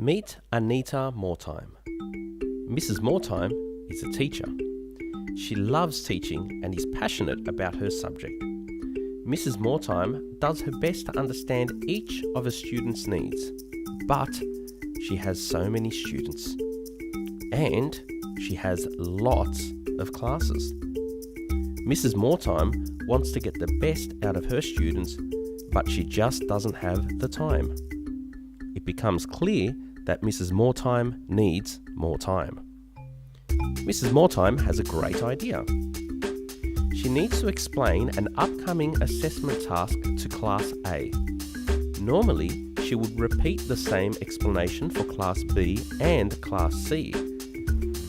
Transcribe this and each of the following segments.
Meet Anita Moretime. Mrs Moretime is a teacher. She loves teaching and is passionate about her subject. Mrs Moretime does her best to understand each of her students' needs, but she has so many students, and she has lots of classes. Mrs Moretime wants to get the best out of her students, but she just doesn't have the time. It becomes clear that Mrs Moretime needs more time. Mrs Moretime has a great idea. She needs to explain an upcoming assessment task to Class A. Normally, she would repeat the same explanation for Class B and Class C.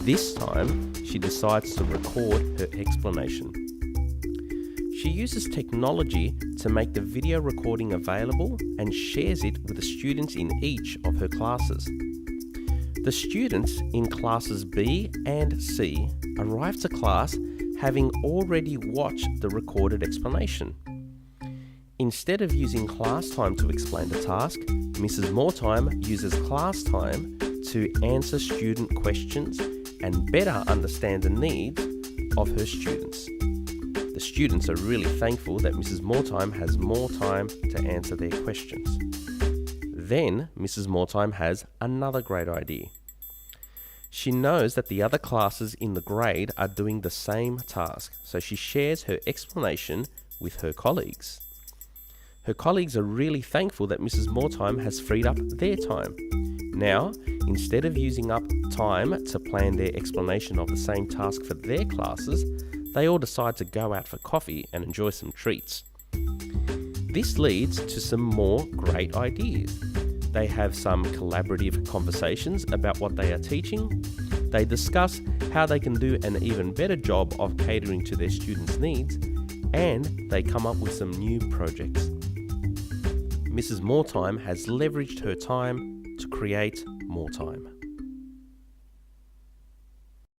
This time, she decides to record her explanation. She uses technology to make the video recording available and shares it with the students in each of her classes. The students in classes B and C arrive to class having already watched the recorded explanation. Instead of using class time to explain the task, Mrs Moretime uses class time to answer student questions and better understand the needs of her students. The students are really thankful that Mrs Moretime has more time to answer their questions. Then Mrs Moretime has another great idea. She knows that the other classes in the grade are doing the same task, so she shares her explanation with her colleagues. Her colleagues are really thankful that Mrs Moretime has freed up their time. Now, instead of using up time to plan their explanation of the same task for their classes, they all decide to go out for coffee and enjoy some treats. This leads to some more great ideas. They have some collaborative conversations about what they are teaching. They discuss how they can do an even better job of catering to their students' needs, and they come up with some new projects. Mrs Moretime has leveraged her time to create more time.